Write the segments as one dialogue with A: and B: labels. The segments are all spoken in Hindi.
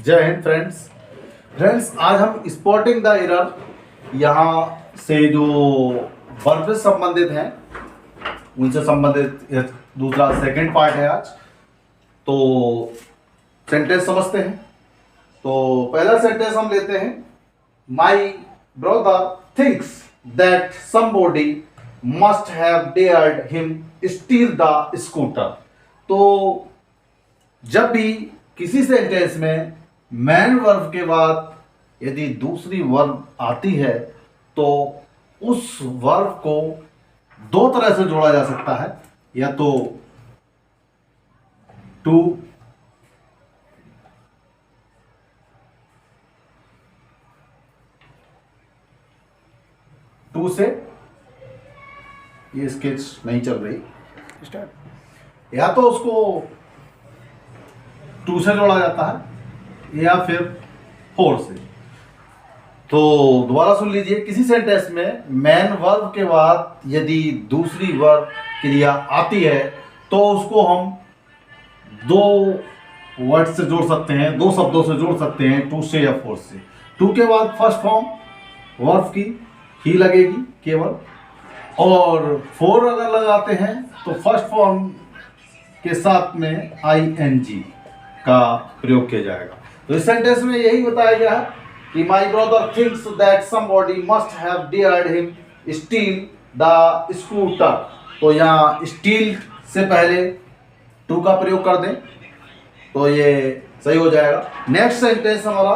A: जय हिंद फ्रेंड्स आज हम स्पॉटिंग द एरर यहाँ से जो वर्ब से संबंधित हैं उनसे संबंधित दूसरा सेकंड पार्ट है आज। तो सेंटेंस समझते हैं। तो पहला सेंटेंस हम लेते हैं, my brother thinks that somebody must have dared him steel the scooter. तो जब भी किसी सेंटेंस में मैन वर्ब के बाद यदि दूसरी वर्ब आती है तो उस वर्ब को दो तरह से जोड़ा जा सकता है, या तो टू से, ये स्केच नहीं चल रही स्टार्ट, या तो उसको टू से जोड़ा जाता है या फिर फोर से। तो दोबारा सुन लीजिए, किसी सेंटेंस में मैन वर्ब के बाद यदि दूसरी वर्ब क्रिया आती है तो उसको हम दो वर्ड से जोड़ सकते हैं, दो शब्दों से जोड़ सकते हैं, टू से या फोर से। टू के बाद फर्स्ट फॉर्म वर्ब की ही लगेगी केवल, और फोर अगर लगाते हैं तो फर्स्ट फॉर्म के साथ में ING का प्रयोग किया जाएगा। तो इस सेंटेंस में यही बताया गया है कि my brother thinks that somebody must have dared him steel the scooter. तो यहाँ स्टील से पहले टू का प्रयोग कर दें तो ये सही हो जाएगा। नेक्स्ट सेंटेंस हमारा,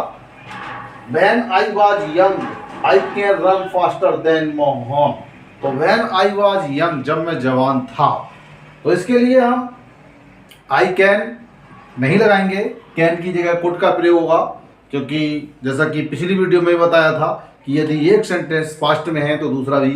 A: when I was young I can run faster than Mohan. तो व्हेन आई वाज यंग, जब मैं जवान था, तो इसके लिए हम आई कैन नहीं लगाएंगे, कैन की जगह कुड का प्रयोग होगा, क्योंकि जैसा कि पिछली वीडियो में बताया था कि यदि एक सेंटेंस पास्ट में है तो दूसरा भी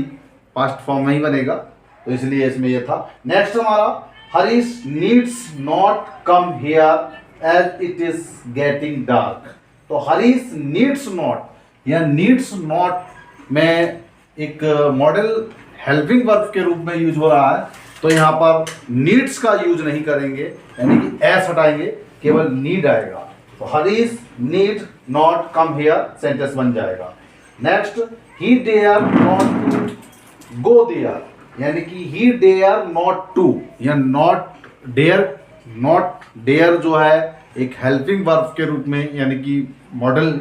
A: पास्ट फॉर्म में ही बनेगा, तो इसलिए इसमें यह था। नेक्स्ट हमारा, Harish needs not come here as it is getting dark. तो हरीश नीड्स नॉट या नीड्स नॉट में एक मॉडल हेल्पिंग वर्ब के रूप में यूज हो रहा है, तो यहाँ पर नीड्स का यूज नहीं करेंगे, यानी कि एस हटाएंगे, केवल नीड आएगा। तो Harish need not come here sentence बन जाएगा। Next, he dare not to go there, यानी कि ही डेयर नॉट टू, या नॉट डेयर जो है एक हेल्पिंग वर्ब के रूप में, यानी कि मॉडल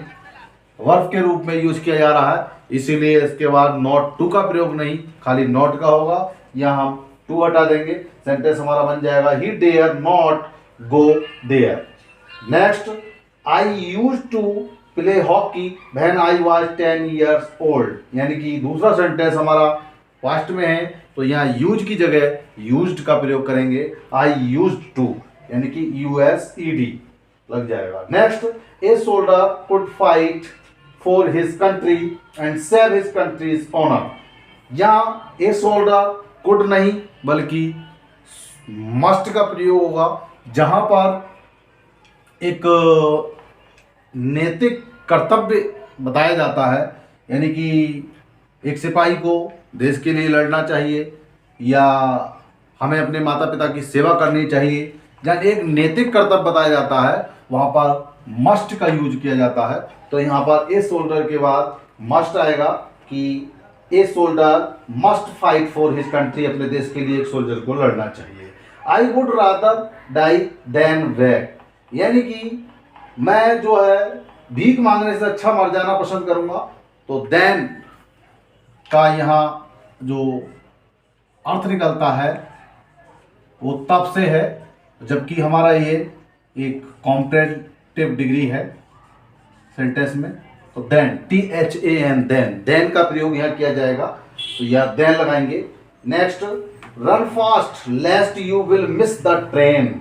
A: वर्ब के रूप में यूज किया जा रहा है, इसीलिए इसके बाद नॉट टू का प्रयोग नहीं, खाली नॉट का होगा, या हम टू हटा देंगे, सेंटेंस हमारा बन जाएगा he dare not go there. Next, I use to play hockey when I was 10 years old, यानी कि दूसरा सेंटेंस हमारा पास्ट में है, तो यहाँ यूज की जगह यूज्ड का प्रयोग करेंगे, आई यूज्ड टू, यानी कि USED लग जाएगा। Next, a soldier could fight for his country and save his country's honour. यहाँ ए सोल्जर कुड नहीं बल्कि मस्ट का प्रयोग होगा, जहां पर एक नैतिक कर्तव्य बताया जाता है, यानी कि एक सिपाही को देश के लिए लड़ना चाहिए या हमें अपने माता पिता की सेवा करनी चाहिए, जहाँ एक नैतिक कर्तव्य बताया जाता है वहाँ पर मस्ट का यूज किया जाता है। तो यहाँ पर ए सोल्जर के बाद मस्ट आएगा कि a soldier must fight for his country, अपने देश के लिए एक सोल्जर को लड़ना चाहिए। I would rather die than wait, यानी कि मैं जो है भीख मांगने से अच्छा मर जाना पसंद करूंगा। तो देन का यहाँ जो अर्थ निकलता है वो तब से है, जबकि हमारा ये एक कॉम्परेटिव डिग्री है सेंटेंस में। तो देन THAN देन का प्रयोग यहाँ किया जाएगा, तो यहाँ देन लगाएंगे। Next, run fast लेस्ट you will miss the train.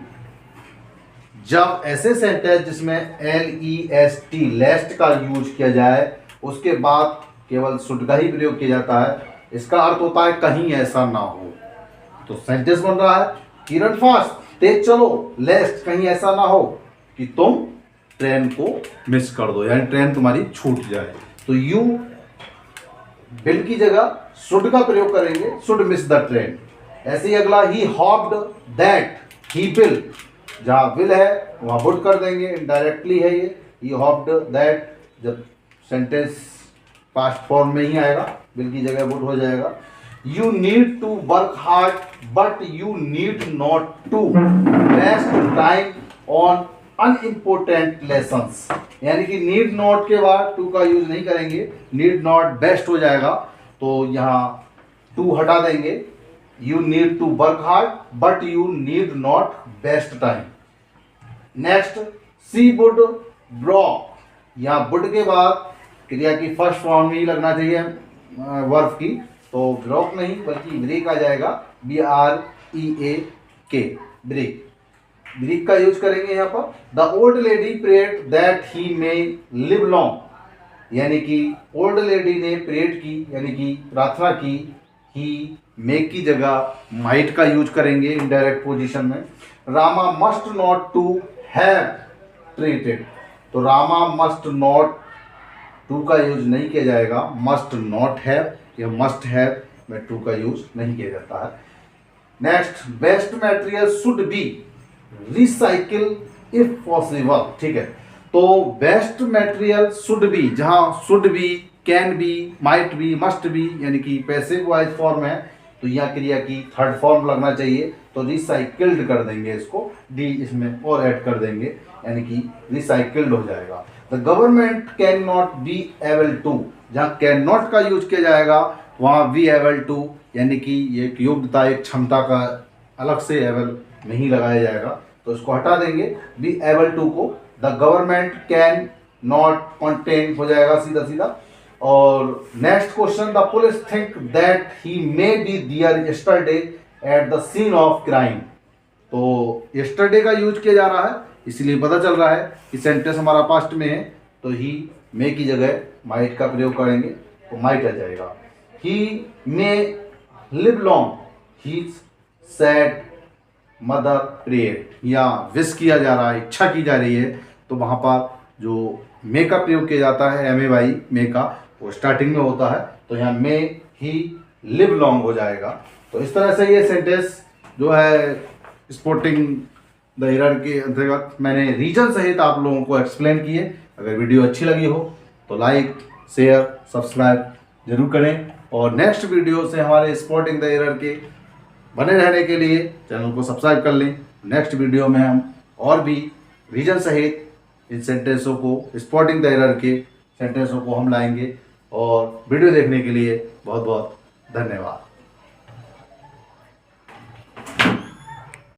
A: जब ऐसे सेंटेंस जिसमें LEST लेस्ट का यूज किया जाए उसके बाद केवल शुड का ही प्रयोग किया जाता है, इसका अर्थ होता है कहीं ऐसा ना हो। तो सेंटेंस बन रहा है कि रन फास्ट तेज चलो, लेस्ट कहीं ऐसा ना हो कि तुम ट्रेन को मिस कर दो, यानी ट्रेन तुम्हारी छूट जाए। तो यू विल की जगह शुड का प्रयोग करेंगे, शुड मिस द ट्रेन। ऐसे ही अगला, he hoped that he will, जहाँ विल है वहाँ वुड कर देंगे, इनडायरेक्टली है ये, ही होप्ड दैट, जब सेंटेंस पास्ट फॉर्म में ही आएगा, विल की जगह वुड हो जाएगा। You need to work hard but you need not to waste time on unimportant lessons, यानी कि नीड नॉट के बाद टू का यूज नहीं करेंगे, नीड नॉट बेस्ट हो जाएगा, तो यहाँ टू हटा देंगे। You need to work hard but you need not waste time. Next, she would broke, यहाँ वुड के बाद क्रिया की फर्स्ट फॉर्म ही लगना चाहिए वर्ब की, तो ब्रॉक नहीं बल्कि ब्रेक आ जाएगा, BREAK, ब्रेक। ब्रेक का यूज करेंगे यहाँ पर। The old lady prayed that he may live long, यानी कि ओल्ड लेडी ने प्रेड की यानी कि प्रार्थना की, ही मेक की जगह माइट का यूज करेंगे इनडायरेक्ट पोजीशन में। Rama must not to have treated, तो रामा मस्ट नॉट, टू का यूज नहीं किया जाएगा, मस्ट नॉट हैव या मस्ट हैव में टू का यूज नहीं किया जाता है। Next, waste material should be recycle if possible, ठीक है, तो बेस्ट मटेरियल शुड बी, जहां should be, can be, might be, must be, यानी कि पैसिव वॉइस फॉर्म है, तो यहाँ क्रिया की थर्ड फॉर्म लगना चाहिए, तो रिसाइकिल्ड कर देंगे इसको, डी इसमें और ऐड कर देंगे, यानी कि रिसाइकिल्ड हो जाएगा। The government can not be able to, जहाँ कैन नॉट का यूज किया जाएगा वहाँ बी एबल टू, यानी कि एक योग्यता, एक क्षमता का अलग से एबल नहीं लगाया जाएगा, तो इसको हटा देंगे, बी एबल टू को the government can not contain हो जाएगा सीधा सीधा। और next question, the police think that he may be there yesterday at the scene of crime, तो यस्टरडे का यूज किया जा रहा है, इसलिए पता चल रहा है कि सेंटेंस हमारा पास्ट में है, तो ही मे की जगह माइट का प्रयोग करेंगे, तो माइट आ जाएगा। He may live long, he said mother prayer, या विश किया जा रहा है, इच्छा की जा रही है, तो वहाँ पर जो मे का प्रयोग किया जाता है, MAY मे का, वो स्टार्टिंग में होता है, तो यहाँ मे ही लिव लॉन्ग हो जाएगा। तो इस तरह से ये सेंटेंस जो है स्पोर्टिंग द एरर के अंतर्गत मैंने रीजन सहित आप लोगों को एक्सप्लेन किए। अगर वीडियो अच्छी लगी हो तो लाइक, शेयर, सब्सक्राइब जरूर करें, और नेक्स्ट वीडियो से हमारे स्पोर्टिंग द एरर के बने रहने के लिए चैनल को सब्सक्राइब कर लें। नेक्स्ट वीडियो में हम और भी रीजन सहित इन सेंटेंसों को, स्पॉटिंग द एरर के सेंटेंसों को हम लाएंगे, और वीडियो देखने के लिए बहुत बहुत धन्यवाद।